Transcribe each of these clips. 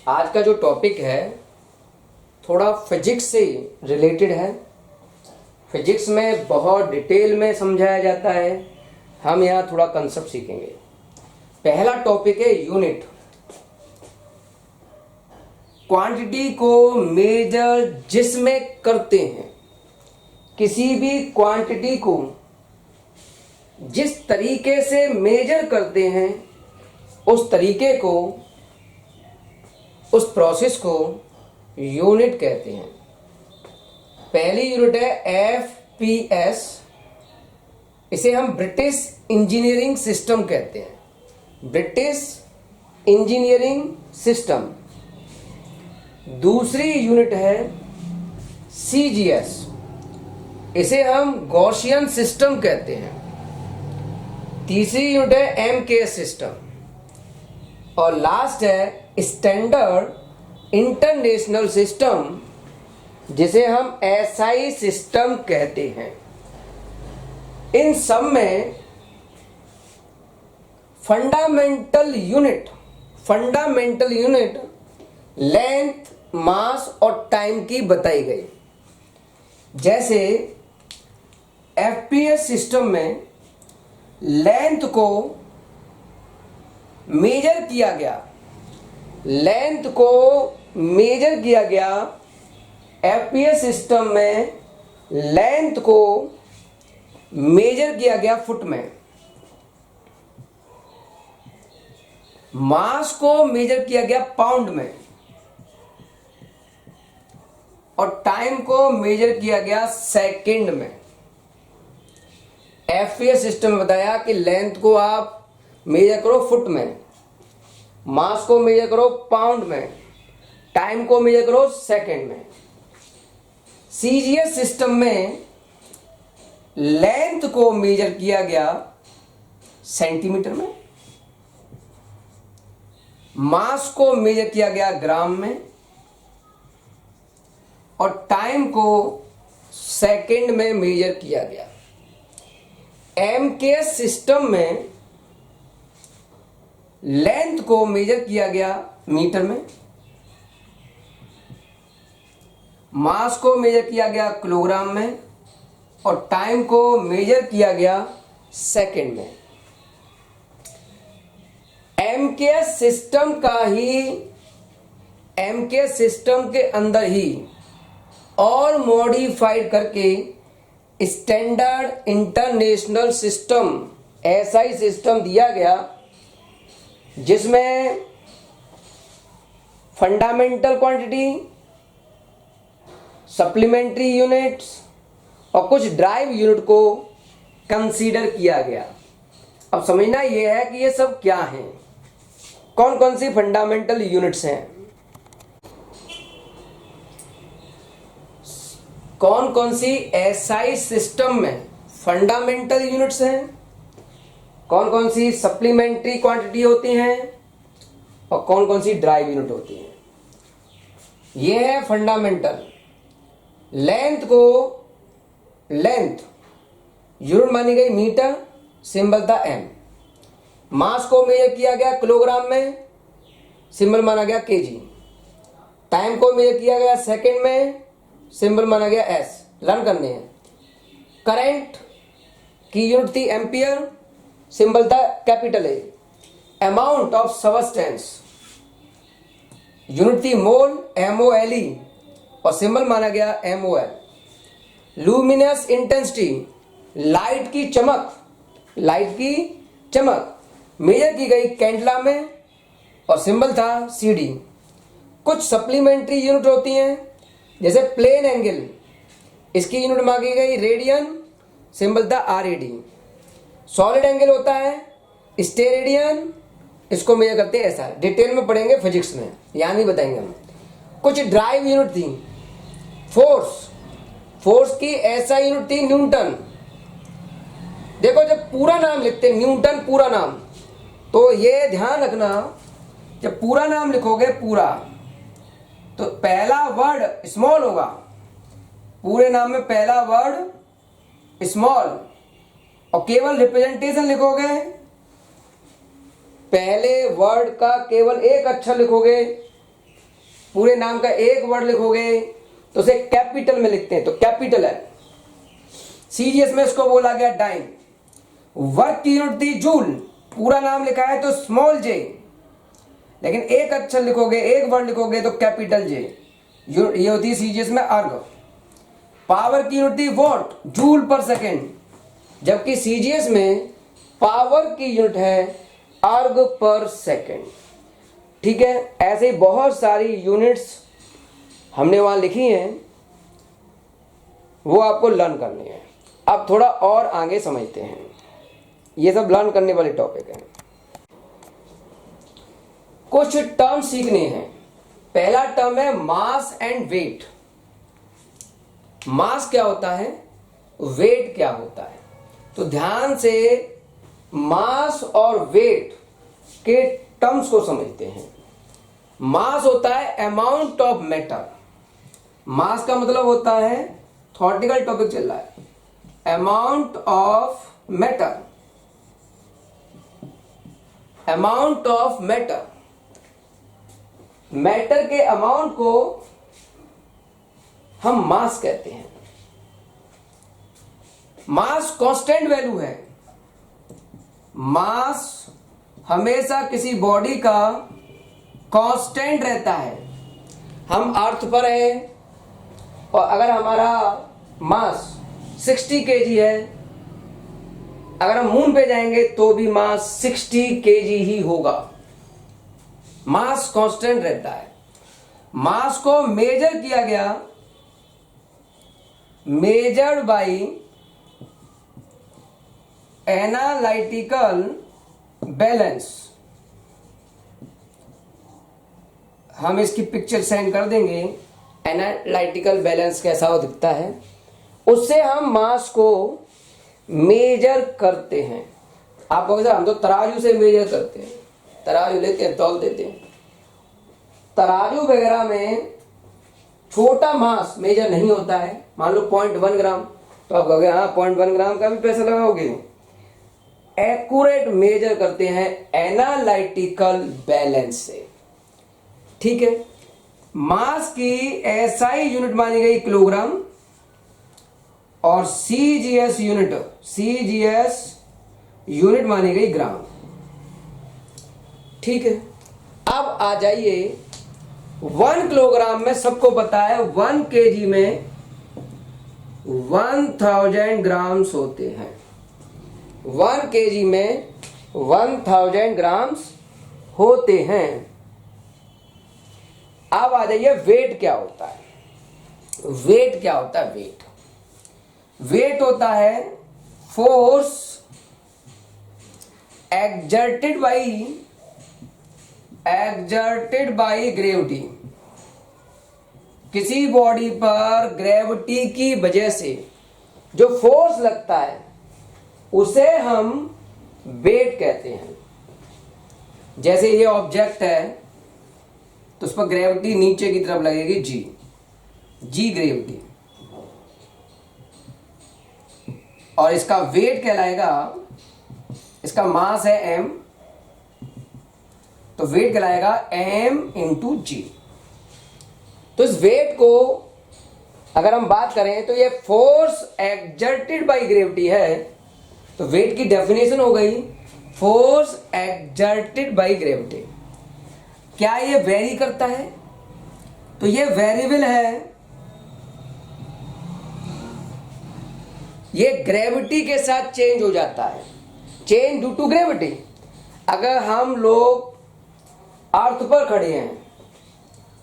आज का जो टॉपिक है थोड़ा फिजिक्स से रिलेटेड है। फिजिक्स में बहुत डिटेल में समझाया जाता है, हम यहाँ थोड़ा कंसेप्ट सीखेंगे। पहला टॉपिक है यूनिट। क्वांटिटी को मेजर जिसमें करते हैं, किसी भी क्वांटिटी को जिस तरीके से मेजर करते हैं उस तरीके को, उस प्रोसेस को यूनिट कहते हैं। पहली यूनिट है FPS। इसे हम ब्रिटिश इंजीनियरिंग सिस्टम कहते हैं, ब्रिटिश इंजीनियरिंग सिस्टम। दूसरी यूनिट है CGS। इसे हम गॉसियन सिस्टम कहते हैं। तीसरी यूनिट है MKS सिस्टम और लास्ट है स्टैंडर्ड इंटरनेशनल सिस्टम, जिसे हम SI सिस्टम कहते हैं। इन सब में फंडामेंटल यूनिट लेंथ, मास और टाइम की बताई गई। जैसे FPS सिस्टम में लेंथ को मेजर किया गया, FPS सिस्टम में लेंथ को मेजर किया गया फुट में, मास को मेजर किया गया पाउंड में और टाइम को मेजर किया गया सेकंड में। FPS सिस्टम में बताया कि लेंथ को आप मेजर करो फुट में, मास को मेजर करो पाउंड में, टाइम को मेजर करो सेकंड में। CGS सिस्टम में लेंथ को मेजर किया गया सेंटीमीटर में, मास को मेजर किया गया ग्राम में और टाइम को सेकंड में मेजर किया गया। MKS सिस्टम में लेंथ को मेजर किया गया मीटर में, मास को मेजर किया गया किलोग्राम में और टाइम को मेजर किया गया सेकंड में। MKS सिस्टम के अंदर ही और मॉडिफाइड करके standard international system SI system दिया गया, जिसमें फंडामेंटल क्वांटिटी, सप्लीमेंट्री यूनिट्स और कुछ ड्राइव यूनिट को कंसीडर किया गया। अब समझना यह है कि ये सब क्या हैं, कौन कौन सी फंडामेंटल यूनिट्स हैं, कौन कौन सी SI सिस्टम में फंडामेंटल यूनिट्स हैं, कौन कौन सी सप्लीमेंट्री क्वांटिटी होती हैं और कौन कौन सी ड्राइव यूनिट होती हैं। ये है फंडामेंटल। लेंथ यूनिट मानी गई मीटर, सिंबल था M। मास को मेजर किया गया किलोग्राम में, सिंबल माना गया kg। टाइम को मेजर किया गया सेकंड में, सिंबल माना गया S। लर्न करने हैं। करंट की यूनिट थी एम्पियर, सिंबल था capital A। Amount of substance unit थी मोल, MOLE और सिंबल माना गया MOL। लुमिनस इंटेंसिटी लाइट की चमक मेजर की गई कैंडला में और सिंबल था CD। कुछ सप्लीमेंट्री यूनिट होती हैं, जैसे प्लेन एंगल, इसकी यूनिट मांगी गई रेडियन, सिंबल था RAD। सॉलिड एंगल होता है स्टेरेडियन, इसको मेजर करते हैं SR। डिटेल में पढ़ेंगे फिजिक्स में, यहाँ नहीं बताएंगे हम। कुछ ड्राइव यूनिट थी। फोर्स की SI यूनिट थी न्यूटन। देखो जब पूरा नाम लिखते हैं न्यूटन, पूरा नाम, तो ये ध्यान रखना, जब पूरा नाम लिखोगे पूरा, तो पहला वर्ड स्मॉल होगा। पूरे नाम में पहला वर्ड स्मॉल और केवल रिप्रेजेंटेशन लिखोगे, पहले वर्ड का केवल एक अक्षर लिखोगे पूरे नाम का एक वर्ड लिखोगे तो उसे कैपिटल में लिखते हैं, तो कैपिटल है। सीजीएस में इसको बोला गया डाइम। वर्क की यूनिट थी जूल, पूरा नाम लिखा है तो स्मॉल जे, लेकिन एक अक्षर लिखोगे, एक वर्ड लिखोगे तो कैपिटल जे। ये होती है सीजीएस में अर्ग। पावर की यूनिट थी वॉट, जूल पर सेकेंड, जबकि सीजीएस में पावर की यूनिट है अर्ग पर सेकेंड। ठीक है, ऐसे ही बहुत सारी यूनिट्स हमने वहां लिखी हैं, वो आपको लर्न करनी है। अब थोड़ा और आगे समझते हैं, ये सब लर्न करने वाले टॉपिक हैं। कुछ टर्म सीखने हैं। पहला टर्म है मास एंड वेट। मास क्या होता है, वेट क्या होता है, तो ध्यान से मास और वेट के टर्म्स को समझते हैं। मास होता है अमाउंट ऑफ मैटर। मास का मतलब होता है, थॉटिकल टॉपिक चल रहा है, amount of matter. Amount of matter, matter के अमाउंट को हम मास कहते हैं। मास कांस्टेंट वैल्यू है। मास हमेशा किसी बॉडी का कांस्टेंट रहता है। हम अर्थ पर हैं और अगर हमारा मास 60 केजी है, अगर हम मून पे जाएंगे तो भी मास 60 केजी ही होगा। मास कांस्टेंट रहता है। मास को मेजर किया गया, मेजर्ड बाय एनालिटिकल बैलेंस। हम इसकी पिक्चर सेंड कर देंगे, एनालिटिकल बैलेंस कैसा हो दिखता है, उससे हम मास को मेजर करते हैं। आप कहोगे हम तो तराजू से मेजर करते हैं, तराजू लेते हैं, तौल देते हैं। तराजू वगैरह में छोटा मास मेजर नहीं होता है। मान लो 0.1 ग्राम, तो आप कहोगे हाँ 0.1 ग्राम का भी पैसा लगाओगे। एक्यूरेट मेजर करते हैं एनालिटिकल बैलेंस से। ठीक है, मास की एसआई यूनिट मानी गई किलोग्राम और सीजीएस यूनिट मानी गई ग्राम। ठीक है, अब आ जाइए 1 किलोग्राम में सबको पता है 1 केजी में 1000 ग्राम्स होते हैं। 1 केजी में 1000 ग्राम्स होते हैं। अब आ जाइए वेट क्या होता है। वेट क्या होता है, वेट होता है फोर्स एक्सर्टेड बाई ग्रेविटी। किसी बॉडी पर ग्रेविटी की वजह से जो फोर्स लगता है उसे हम वेट कहते हैं। जैसे ये ऑब्जेक्ट है तो उस पर ग्रेविटी नीचे की तरफ लगेगी, जी ग्रेविटी, और इसका वेट कहलाएगा, इसका मास है m, तो वेट कहलाएगा m इंटू जी। तो इस वेट को अगर हम बात करें तो ये फोर्स एक्सर्टेड बाय ग्रेविटी है, तो वेट की डेफिनेशन हो गई फोर्स एक्सर्टेड बाय ग्रेविटी। क्या ये वेरी करता है, तो ये वेरिएबल है, ये ग्रेविटी के साथ चेंज हो जाता है, चेंज ड्यू टू ग्रेविटी। अगर हम लोग अर्थ पर खड़े हैं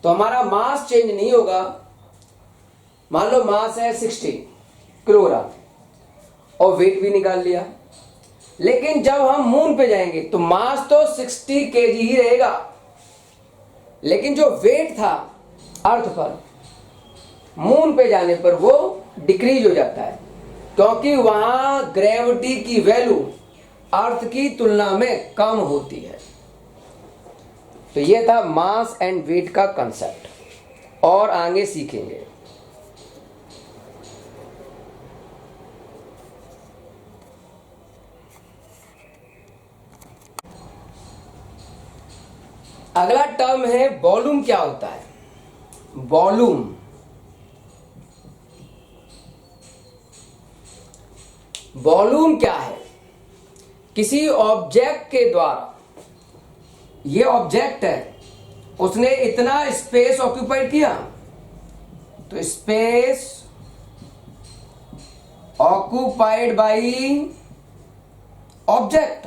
तो हमारा मास चेंज नहीं होगा। मान लो मास है 60 किलोग्राम और वेट भी निकाल लिया, लेकिन जब हम मून पे जाएंगे तो मास तो 60 केजी ही रहेगा, लेकिन जो वेट था अर्थ पर, मून पे जाने पर वो डिक्रीज हो जाता है, क्योंकि वहां ग्रेविटी की वैल्यू अर्थ की तुलना में कम होती है। तो ये था मास एंड वेट का कंसेप्ट, और आगे सीखेंगे। अगला टर्म है वॉल्यूम क्या होता है। वॉल्यूम। वॉल्यूम क्या है? किसी ऑब्जेक्ट के द्वारा, ये ऑब्जेक्ट है, उसने इतना स्पेस ऑक्यूपाइड किया, तो space occupied by object.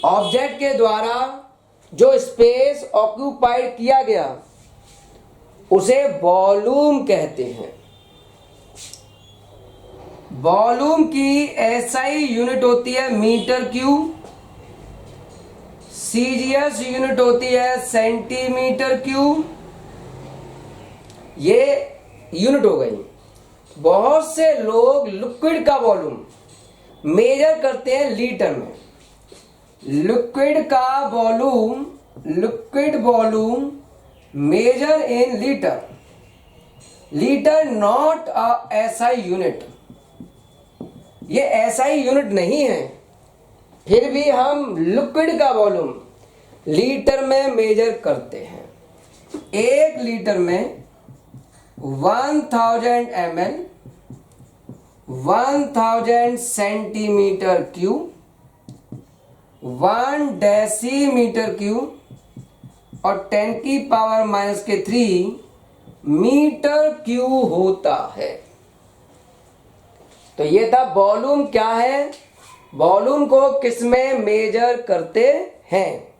Object के द्वारा जो स्पेस ऑक्यूपाइड किया गया उसे वॉल्यूम कहते हैं। वॉल्यूम की एसआई यूनिट होती है मीटर क्यूब, सीजीएस यूनिट होती है सेंटीमीटर क्यूब। ये यूनिट हो गई। बहुत से लोग लिक्विड का वॉल्यूम मेजर करते हैं लीटर में। लिक्विड का volume, liquid volume measure in litre. Litre not a SI unit. ये एसआई यूनिट नहीं है, फिर भी हम लिक्विड का वॉल्यूम लीटर में मेजर करते हैं। 1 लीटर में 1000 ml 1000 centimetre cube 1 decimetre cube और 10⁻³ मीटर क्यूब होता है। तो ये था वॉल्यूम क्या है, वॉल्यूम को किस में मेजर करते हैं।